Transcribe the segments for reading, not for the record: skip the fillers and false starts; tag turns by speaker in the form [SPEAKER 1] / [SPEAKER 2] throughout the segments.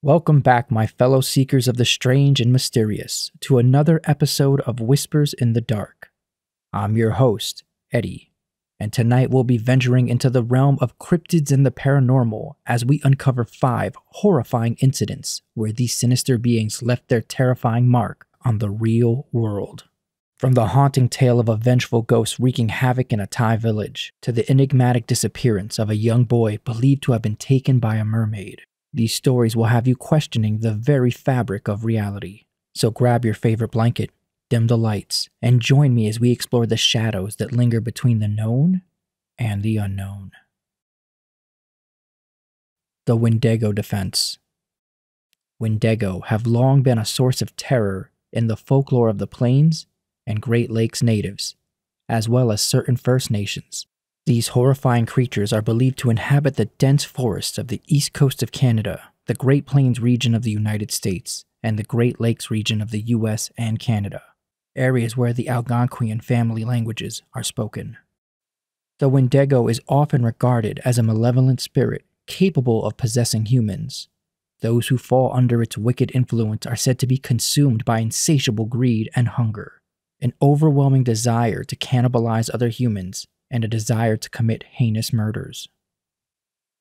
[SPEAKER 1] Welcome back, my fellow seekers of the strange and mysterious, to another episode of Whispers in the Dark. I'm your host, Eddie, and tonight we'll be venturing into the realm of cryptids and the paranormal as we uncover 5 horrifying incidents where these sinister beings left their terrifying mark on the real world. From the haunting tale of a vengeful ghost wreaking havoc in a Thai village, to the enigmatic disappearance of a young boy believed to have been taken by a mermaid, these stories will have you questioning the very fabric of reality. So grab your favorite blanket, dim the lights, and join me as we explore the shadows that linger between the known and the unknown. The Wendigo Defense. Wendigo have long been a source of terror in the folklore of the Plains and Great Lakes natives, as well as certain First Nations. These horrifying creatures are believed to inhabit the dense forests of the east coast of Canada, the Great Plains region of the United States, and the Great Lakes region of the US and Canada, areas where the Algonquian family languages are spoken. The Wendigo is often regarded as a malevolent spirit capable of possessing humans. Those who fall under its wicked influence are said to be consumed by insatiable greed and hunger, an overwhelming desire to cannibalize other humans, and a desire to commit heinous murders.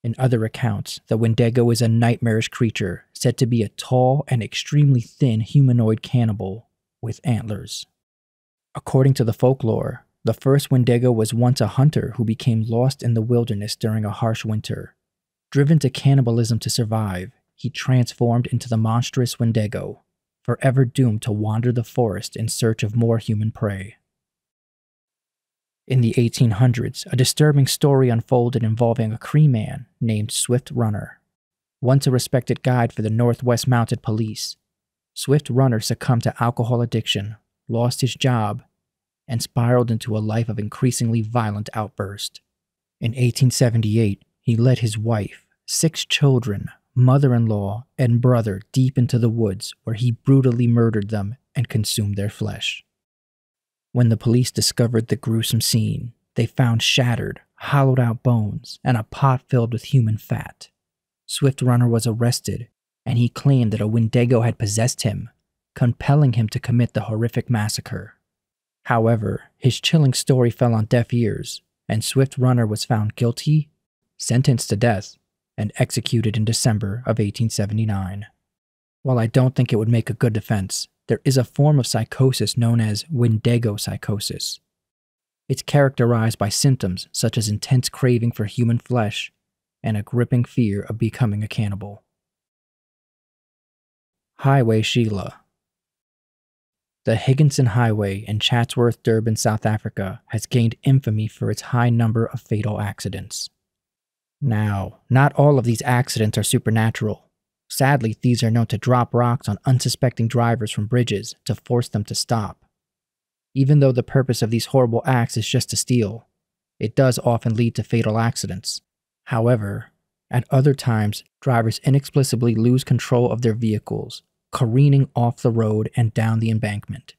[SPEAKER 1] In other accounts, the Wendigo is a nightmarish creature said to be a tall and extremely thin humanoid cannibal with antlers. According to the folklore, the first Wendigo was once a hunter who became lost in the wilderness during a harsh winter. Driven to cannibalism to survive, he transformed into the monstrous Wendigo, forever doomed to wander the forest in search of more human prey. In the 1800s, a disturbing story unfolded involving a Cree man named Swift Runner. Once a respected guide for the Northwest Mounted Police, Swift Runner succumbed to alcohol addiction, lost his job, and spiraled into a life of increasingly violent outbursts. In 1878, he led his wife, 6 children, mother-in-law, and brother deep into the woods where he brutally murdered them and consumed their flesh. When the police discovered the gruesome scene, they found shattered, hollowed-out bones and a pot filled with human fat. Swift Runner was arrested, and he claimed that a Wendigo had possessed him, compelling him to commit the horrific massacre. However, his chilling story fell on deaf ears, and Swift Runner was found guilty, sentenced to death, and executed in December of 1879. While I don't think it would make a good defense, there is a form of psychosis known as Wendigo psychosis. It's characterized by symptoms such as intense craving for human flesh and a gripping fear of becoming a cannibal. Highway SHEILA. The Higginson Highway in Chatsworth, Durban, South Africa has gained infamy for its high number of fatal accidents. Now, not all of these accidents are supernatural. Sadly, thieves are known to drop rocks on unsuspecting drivers from bridges to force them to stop. Even though the purpose of these horrible acts is just to steal, it does often lead to fatal accidents. However, at other times, drivers inexplicably lose control of their vehicles, careening off the road and down the embankment.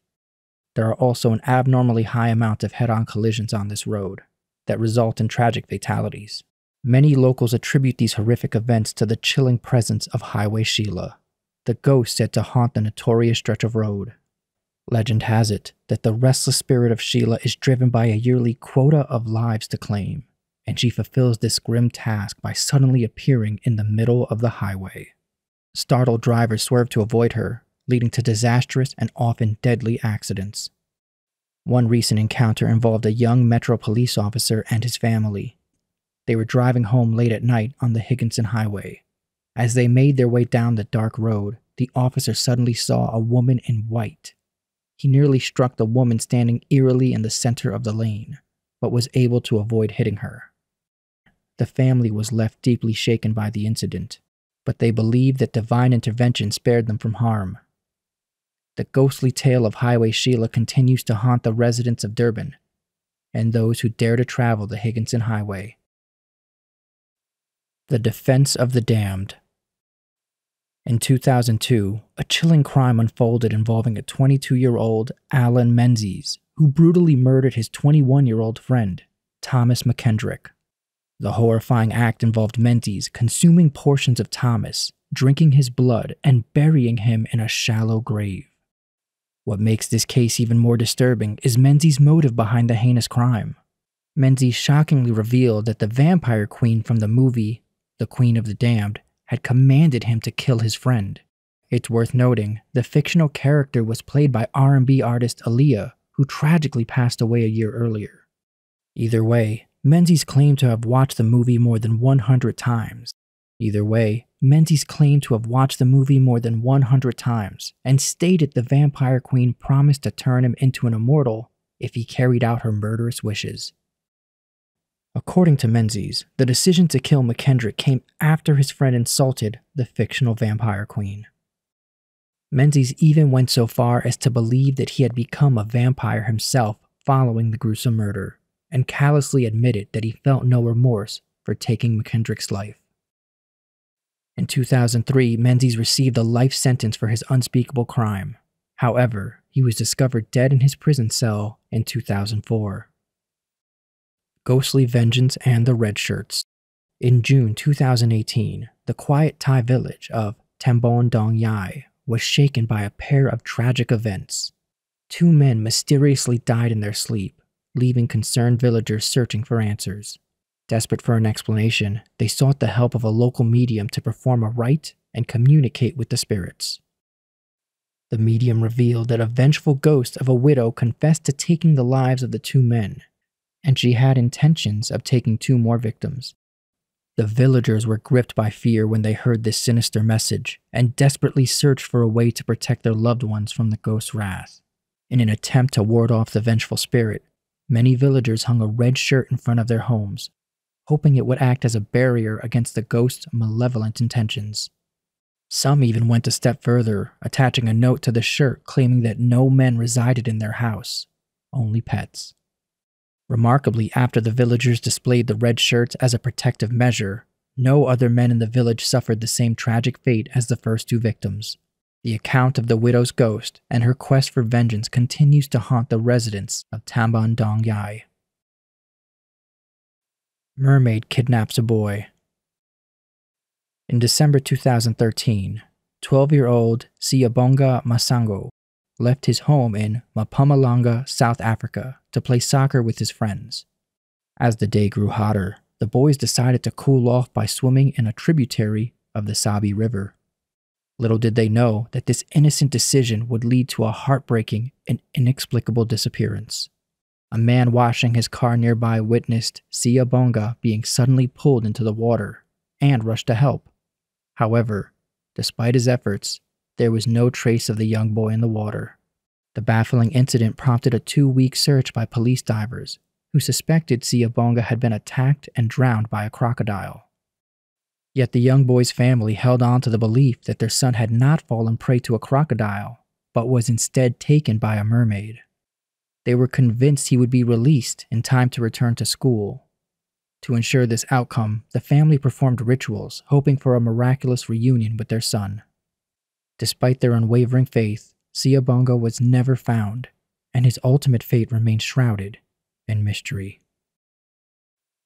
[SPEAKER 1] There are also an abnormally high amount of head-on collisions on this road that result in tragic fatalities. Many locals attribute these horrific events to the chilling presence of Highway SHEILA, the ghost said to haunt the notorious stretch of road. Legend has it that the restless spirit of SHEILA is driven by a yearly quota of lives to claim, and she fulfills this grim task by suddenly appearing in the middle of the highway. Startled drivers swerve to avoid her, leading to disastrous and often deadly accidents. One recent encounter involved a young Metro police officer and his family. They were driving home late at night on the Higginson Highway. As they made their way down the dark road, the officer suddenly saw a woman in white. He nearly struck the woman standing eerily in the center of the lane, but was able to avoid hitting her. The family was left deeply shaken by the incident, but they believed that divine intervention spared them from harm. The ghostly tale of Highway SHEILA continues to haunt the residents of Durban and those who dare to travel the Higginson Highway. The Defense of the Damned. In 2002, a chilling crime unfolded involving a 22-year-old Alan Menzies, who brutally murdered his 21-year-old friend, Thomas McKendrick. The horrifying act involved Menzies consuming portions of Thomas drinking his blood and burying him in a shallow grave. What makes this case even more disturbing is Menzies' motive behind the heinous crime. Menzies shockingly revealed that the vampire queen from the movie The Queen of the Damned had commanded him to kill his friend. It's worth noting, the fictional character was played by R&B artist Aaliyah, who tragically passed away a year earlier. Either way, Menzies claimed to have watched the movie more than 100 times. And stated the vampire queen promised to turn him into an immortal if he carried out her murderous wishes. According to Menzies, the decision to kill McKendrick came after his friend insulted the fictional vampire queen. Menzies even went so far as to believe that he had become a vampire himself following the gruesome murder, and callously admitted that he felt no remorse for taking McKendrick's life. In 2003, Menzies received a life sentence for his unspeakable crime. However, he was discovered dead in his prison cell in 2004. Ghostly Vengeance and the Red Shirts. In June 2018, the quiet Thai village of Tambon Dong Yai was shaken by a pair of tragic events. 2 men mysteriously died in their sleep, leaving concerned villagers searching for answers. Desperate for an explanation, they sought the help of a local medium to perform a rite and communicate with the spirits. The medium revealed that a vengeful ghost of a widow confessed to taking the lives of the 2 men, and she had intentions of taking 2 more victims. The villagers were gripped by fear when they heard this sinister message and desperately searched for a way to protect their loved ones from the ghost's wrath. In an attempt to ward off the vengeful spirit, many villagers hung a red shirt in front of their homes, hoping it would act as a barrier against the ghost's malevolent intentions. Some even went a step further, attaching a note to the shirt claiming that no men resided in their house, only pets. Remarkably, after the villagers displayed the red shirts as a protective measure, no other men in the village suffered the same tragic fate as the first 2 victims. The account of the widow's ghost and her quest for vengeance continues to haunt the residents of Tambon Dong Yai. Mermaid Kidnaps a Boy. In December 2013, 12-year-old Siyabonga Masango left his home in Mpumalanga, South Africa, to play soccer with his friends. As the day grew hotter, the boys decided to cool off by swimming in a tributary of the Sabi River. Little did they know that this innocent decision would lead to a heartbreaking and inexplicable disappearance. A man washing his car nearby witnessed Siyabonga being suddenly pulled into the water and rushed to help. However, despite his efforts, there was no trace of the young boy in the water. The baffling incident prompted a 2-week search by police divers, who suspected Siyabonga had been attacked and drowned by a crocodile. Yet the young boy's family held on to the belief that their son had not fallen prey to a crocodile, but was instead taken by a mermaid. They were convinced he would be released in time to return to school. To ensure this outcome, the family performed rituals, hoping for a miraculous reunion with their son. Despite their unwavering faith, Siyabonga was never found, and his ultimate fate remained shrouded in mystery.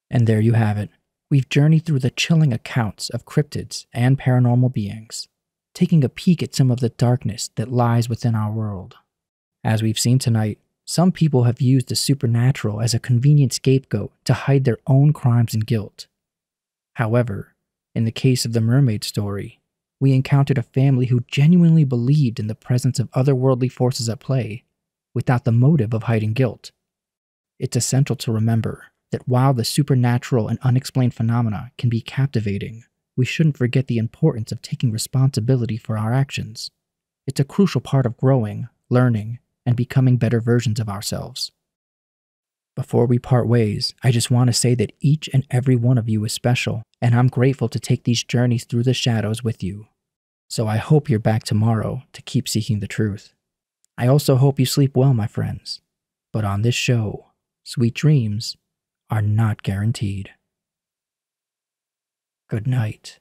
[SPEAKER 1] And there you have it. We've journeyed through the chilling accounts of cryptids and paranormal beings, taking a peek at some of the darkness that lies within our world. As we've seen tonight, some people have used the supernatural as a convenient scapegoat to hide their own crimes and guilt. However, in the case of the mermaid story, we encountered a family who genuinely believed in the presence of otherworldly forces at play, without the motive of hiding guilt. It's essential to remember that while the supernatural and unexplained phenomena can be captivating, we shouldn't forget the importance of taking responsibility for our actions. It's a crucial part of growing, learning, and becoming better versions of ourselves. Before we part ways, I just want to say that each and every one of you is special, and I'm grateful to take these journeys through the shadows with you. So I hope you're back tomorrow to keep seeking the truth. I also hope you sleep well, my friends. But on this show, sweet dreams are not guaranteed. Good night.